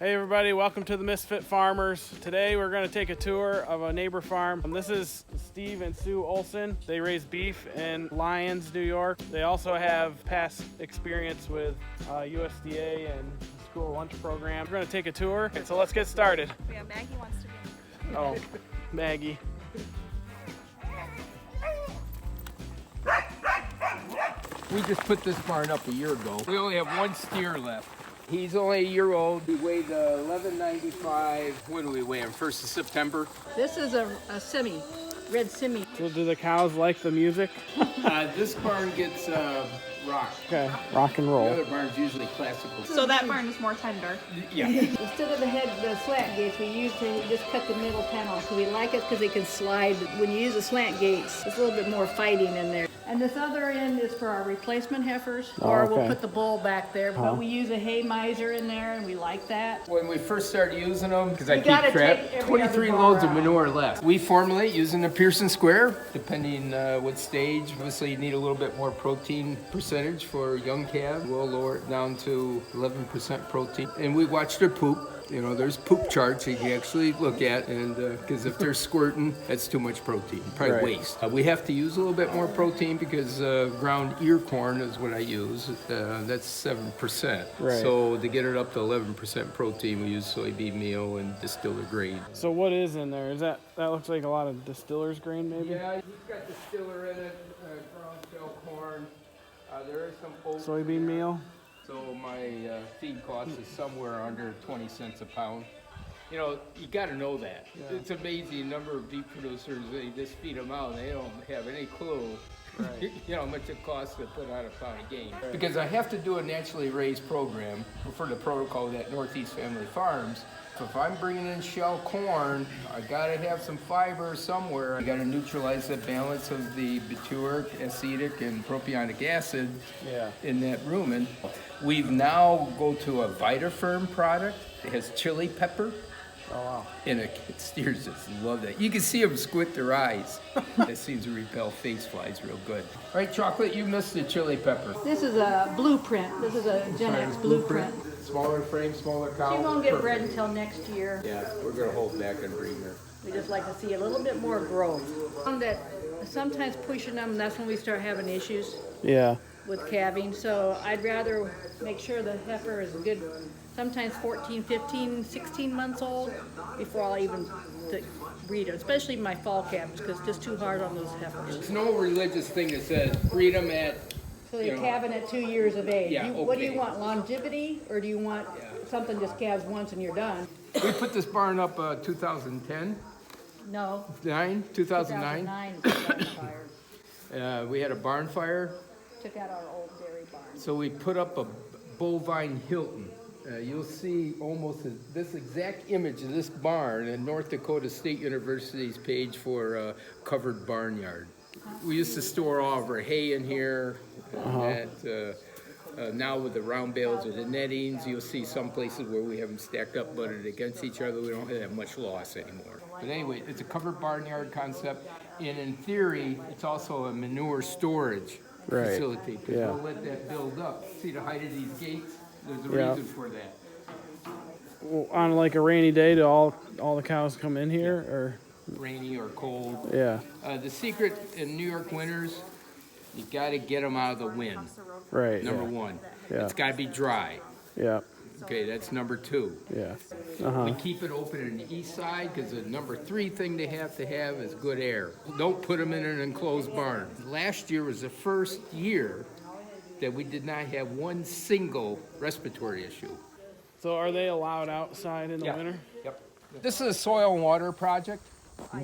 Hey everybody, welcome to the Misfit Farmers. Today we're going to take a tour of a neighbor farm. This is Steve and Sue Olson. They raise beef in Lyons, New York. They also have past experience with USDA and school lunch program. We're going to take a tour, so let's get started. Yeah, Maggie wants to be. Oh, Maggie. We just put this barn up a year ago. We only have one steer left. He's only a year old. He weighed 1195. When do we weigh him? 1st of September. This is a semi, red semi. So do the cows like the music? This barn gets rock. Okay, rock and The roll. other barn's usually classical. So that barn is more tender. Yeah. Instead of the slant gates, we just cut the middle panel. So we like it because it can slide. When you use the slant gates, it's a little bit more fighting in there. And this other end is for our replacement heifers, or okay. we'll put the bull back there. But we use a hay miser in there, and we like that. When we first started using them, because I You keep gotta track, take every 23 other loads bar of out. manure left. We formulate using the Pearson square, depending what stage. Obviously, you need a little bit more protein percentage for young calves. We'll lower it down to 11% protein. And we watch their poop. You know, there's poop charts you can actually look at, and because if they're squirting, that's too much protein, probably Right. waste. We have to use a little bit more protein because ground ear corn is what I use. That's 7%. Right. So to get it up to 11% protein, we use soybean meal and distiller grain. So what is in there? Is that looks like a lot of distiller's grain maybe? Yeah, he's got distiller in it, ground shell corn. There is some oats. Soybean meal? So my feed cost is somewhere under 20 cents a pound. You know, you got to know that. Yeah. It's amazing the number of beef producers, they just feed them out and they don't have any clue, Right. you know, how much it costs to put on a pound of game. Because I have to do a naturally raised program for the protocol at Northeast Family Farms. So if I'm bringing in shell corn, I gotta have some fiber somewhere. I gotta neutralize the balance of the butyric, acetic, and propionic acid Yeah. in that rumen. We've now go to a VitaFirm product. It has chili pepper. Oh wow. And steers just love that. You can see them squint their eyes. That seems to repel face flies real good. All right, Chocolate, you missed the chili pepper. This is a blueprint. This is a Gen X blueprint. Smaller frame, smaller cow. She won't get bred until next year. Yeah, we're gonna hold back and breed her. We just like to see a little bit more growth. That sometimes pushing them, that's when we start having issues Yeah. with calving. So I'd rather make sure the heifer is good, sometimes 14, 15, 16 months old before I'll even breed them, especially my fall calves, because it's just too hard on those heifers. There's no religious thing that says breed them at. So you're You know. calving at 2 years of age. Yeah, What do you okay. want, longevity, or do you want something just calves once and you're done? We put this barn up 2010, No. 2009. 2009 is when the fire. We had a barn fire. Took out our old dairy barn. So we put up a bovine Hilton. You'll see almost this exact image of this barn in North Dakota State University's page for covered barnyard. We used to store all of our hay in here. Now with the round bales or the nettings, you'll see some places where we have them stacked up, butted against each other. We don't have much loss anymore. But anyway, it's a covered barnyard concept, and in theory, it's also a manure storage Right. facility. Because Yeah. we'll let that build up. See the height of these gates? There's a Yeah. reason for that. Well, on like a rainy day, do all the cows come in here, or Rainy or cold. yeah? The secret in New York winters, you got to get them out of the wind. Right. Number yeah. one. Yeah. It's got to be dry. Yeah. Okay, that's number two. Yeah. We keep it open on the east side because the number three thing they have to have is good air. Don't put them in an enclosed barn. Last year was the first year that we did not have one single respiratory issue. So are they allowed outside in the winter? Yep. This is a soil and water project.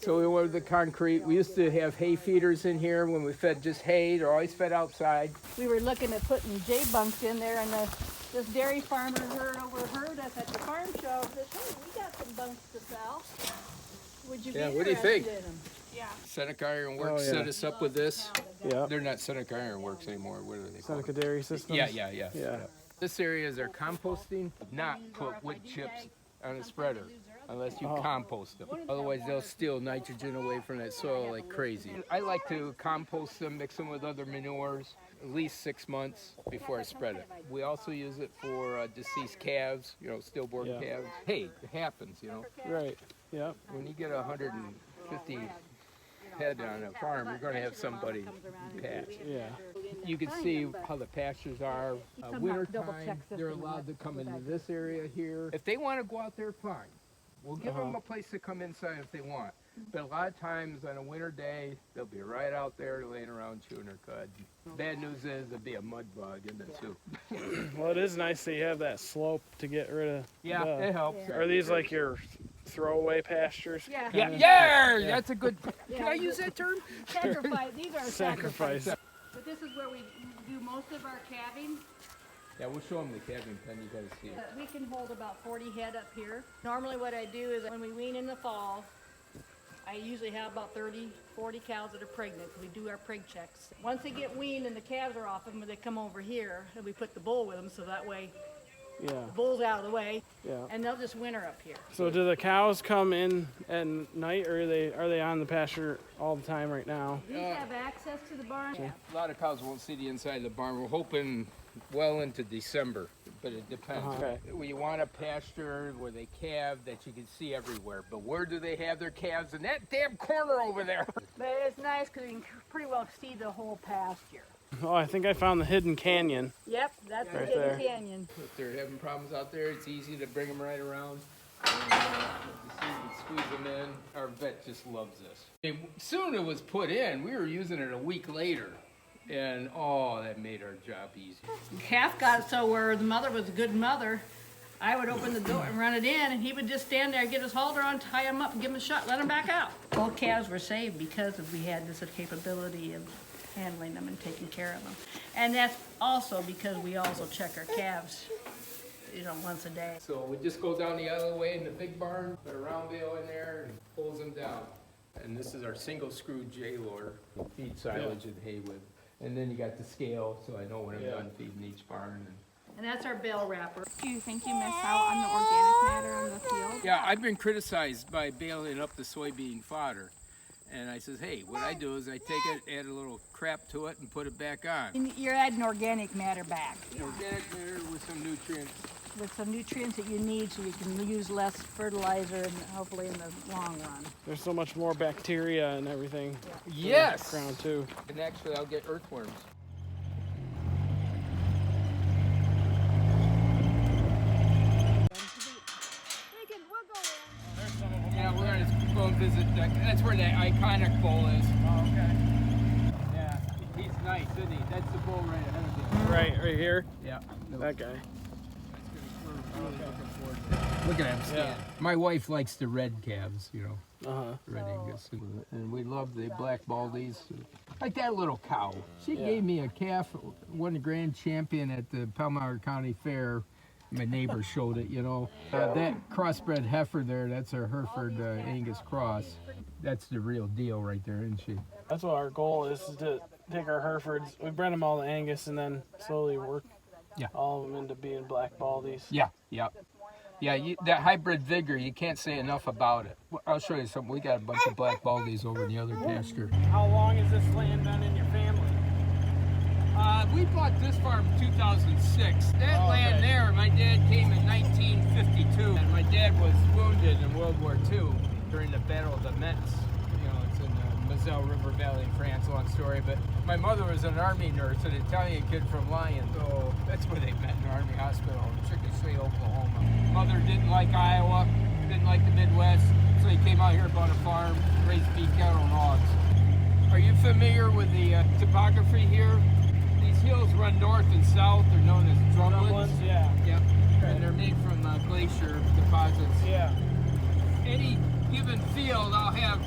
So we ordered the concrete. We used to have hay feeders in here when we fed just hay. They're always fed outside. We were looking at putting J bunks in there, and this dairy farmer overheard us at the farm show. Said, "Hey, we got some bunks to sell. Would you be Yeah, what do you think? interested in them?" Yeah. Seneca Iron Works Oh, yeah. set us up with this. Yeah. They're not Seneca Iron Works anymore. What are they called? Seneca Dairy Systems. Yeah. Yeah. This area is our composting. Not put wood chips on a spreader unless you compost them. Otherwise, they'll steal nitrogen away from that soil like crazy. I like to compost them, mix them with other manures, at least 6 months before I spread it. We also use it for deceased calves, stillborn calves. Hey, it happens, Right. Yeah. When you get 150 head on a farm, you're going to have somebody pass. Yeah. You can see how the pastures are. Wintertime, they're allowed to come into this area here. If they want to go out there, fine. We'll give them a place to come inside if they want. But a lot of times on a winter day, they'll be right out there laying around chewing their cud. Bad news is there'll be a mud bug in it too. Well, it is nice that you have that slope to get rid of. It helps. Are these like your throwaway pastures? Yeah. Yeah, that's a good. Can I use that term? Sacrifice. These are Sacrifice. But this is where we do most of our calving. Yeah, we'll show them the calving pen. You guys see it. We can hold about 40 head up here. Normally what I do is when we wean in the fall, I usually have about 30, 40 cows that are pregnant. We do our preg checks. Once they get weaned and the calves are off them, they come over here and we put the bull with them so that way the bull's out of the way. Yeah. And they'll just winter up here. So do the cows come in at night, or are they on the pasture all the time right now? These have access to the barn. Yeah. A lot of cows won't see the inside of the barn. We're hoping well into December, but it depends. Okay. You want a pasture where they calve that you can see everywhere, but where do they have their calves? In that damn corner over there. But it's nice because you can pretty well see the whole pasture. Oh, I think I found the hidden canyon. Yep, that's the Right hidden there. canyon. If they're having problems out there, it's easy to bring them right around. And, squeeze them in. Our vet just loves this. And soon it was put in, we were using it a week later. And that made our job easy. Calf got so where the mother was a good mother, I would open the door and run it in, and he would just stand there, get his halter on, tie him up, and give him a shot, let him back out. Both calves were saved because we had this capability of handling them and taking care of them. And that's also because we also check our calves, once a day. So we just go down the alleyway in the big barn, put a round bale in there, and pulls them down. And this is our single screw J-loader, feed silage and hay with. And then you got the scale, so I know when I'm done feeding each barn. And that's our bale wrapper. Do you think you miss out on the organic matter on the field? Yeah, I've been criticized by baling up the soybean fodder. And I says, hey, what I do is I take it, add a little crap to it, and put it back on. And you're adding organic matter back. Organic matter with some nutrients. With some nutrients that you need so you can use less fertilizer and hopefully in the long run. There's so much more bacteria and everything. Yes! In the ground too. And actually, I'll get earthworms. Yeah, we're going to go and visit. That's where the iconic bull is. Oh, okay. Yeah, he's nice, isn't he? That's the bull right ahead of you. Right here? Yeah. That guy. Look at him stand. My wife likes the red calves, Uh-huh. red Angus. And we love the black baldies. Like that little cow. She gave me a calf, won the grand champion at the Palmyra County Fair. My neighbor showed it, that crossbred heifer there, that's our Hereford Angus cross. That's the real deal right there, isn't she? That's what our goal is to take our Herefords. We bred them all to Angus and then slowly work all of them into being black baldies. Yeah. Yeah, that hybrid vigor, you can't say enough about it. I'll show you something. We got a bunch of black baldies over in the other pasture. How long has this land been in your family? We bought this farm in 2006. That land there, my dad came in 1952, and my dad was wounded in World War II during the Battle of the Metz. It's in the Moselle River Valley in France, long story. But my mother was an Army nurse, an Italian kid from Lyon, so that's where they met in the Army Hospital in Chickasha, Oklahoma. Mother didn't like Iowa, didn't like the Midwest, so he came out here, bought a farm, raised beef cattle and hogs. Are you familiar with the topography here? These hills run north and south. They're known as drumlins. Yeah. Yep. And they're made from glacier deposits. Yeah. Any given field, I'll have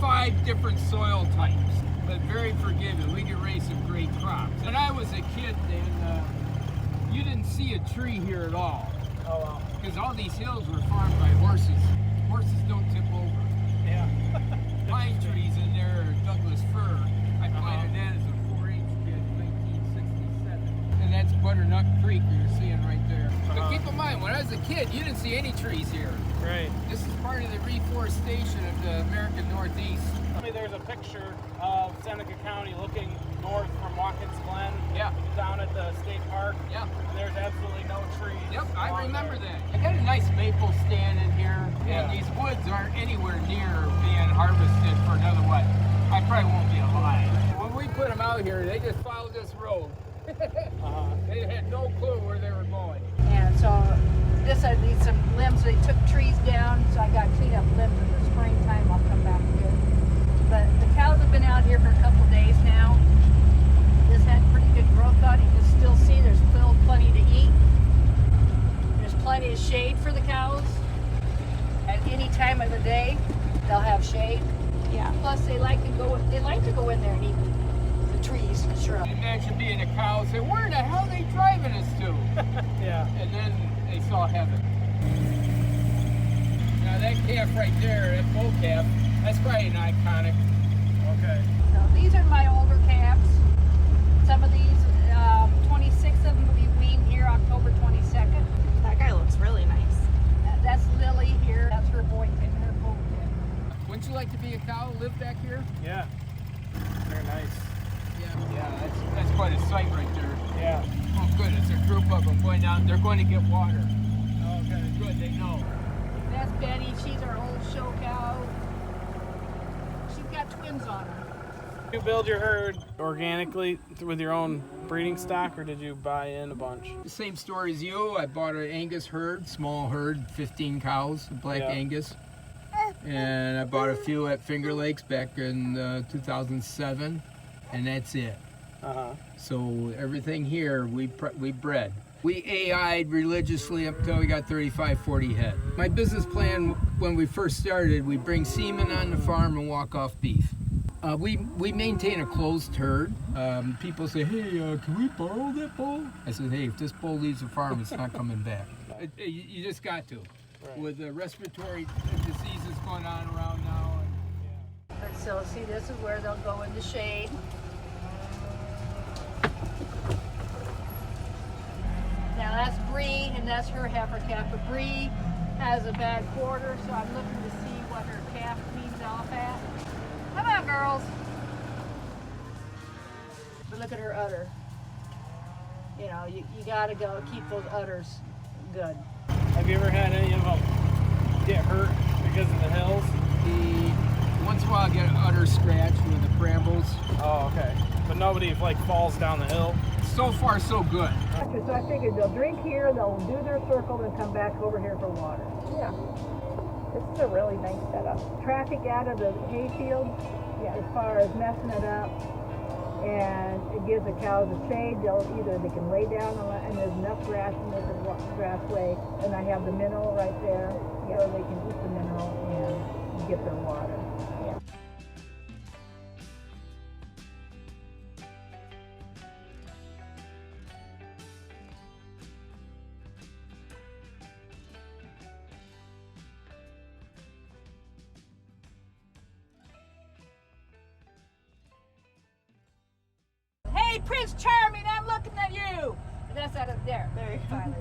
5 different soil types, but very forgiving. We can raise some great crops. When I was a kid, then you didn't see a tree here at all. Oh, wow. Because all these hills were farmed by horses. Horses don't tip over. Yeah. Pine trees in there, Douglas fir. I planted that as a 4-H kid in 1967. And and that's Butternut Creek you're seeing right there. But keep in mind, when I was a kid, you didn't see any trees here. Right. This is part of the reforestation of the American Northeast. Tell me, there's a picture of Seneca County looking north from Watkins Glen. Yeah. Down at the state park. Yeah. And there's absolutely no trees. Yep, I along remember there. that. I got a nice maple stand in here, Yeah. and these woods aren't anywhere near being harvested for another what? I probably won't be alive. When we put them out here, they just followed this road. They had no clue where they were going. And so this, I need some limbs. They took trees down, so I got to clean up limbs in the springtime. I'll come back here. But the cows have been out here for a couple days now. This had pretty good growth on it. You can still see there's still plenty to eat. There's plenty of shade for the cows. At any time of the day, they'll have shade. Yeah. Plus, they like to go in there and eat the trees and shrubs. Imagine being a cow and say, where the hell are they driving us to? Yeah. And then they saw heaven. Now that calf right there, that bull calf, that's probably an iconic. Okay. So these are my older calves. Some of these, 26 of them will be weaned here October 22nd. That guy looks really nice. That's Lily here. That's her boy, and her bull kid. Wouldn't you like to be a cow, live back here? Yeah. Very nice. Yeah, that's quite a sight right there. Yeah. Oh goodness, a group of them going down, they're going to get water. Okay. Good, they know. That's Betty. She's our old show cow. She's got twins on her. Did you build your herd organically with your own breeding stock, or did you buy in a bunch? The same story as you. I bought an Angus herd, small herd, 15 cows, black Yeah. Angus. And I bought a few at Finger Lakes back in 2007, and that's it. So everything here we bred. We AI'd religiously up until we got 35, 40 head. My business plan when we first started, we bring semen on the farm and walk off beef. We maintain a closed herd. People say, hey, can we borrow that bull? I said, hey, if this bull leaves the farm, it's not coming back. You just got to. Right. With the respiratory diseases going on around now. But so see, this is where they'll go in the shade. Now that's Bree, and that's her heifer calf. But Bree has a bad quarter, so I'm looking to see what her calf leans off at. Come on, girls. But look at her udder. You know, you gotta go keep those udders good. Have you ever had any of them get hurt because of the hills? Once in a while I get an udder scratch with the brambles. Oh, okay. But nobody like falls down the hill? So far so good. So I figured they'll drink here, they'll do their circle, and come back over here for water. Yeah. This is a really nice setup. Traffic out of the hayfield, as far as messing it up, and it gives the cows a shade. They can lay down on it, and there's enough grass in the grassway, and I have the mineral right there, so they can eat the mineral and get their water. Yeah. Hey, Prince Charming, I'm looking at you. And that's out of there. Very finally.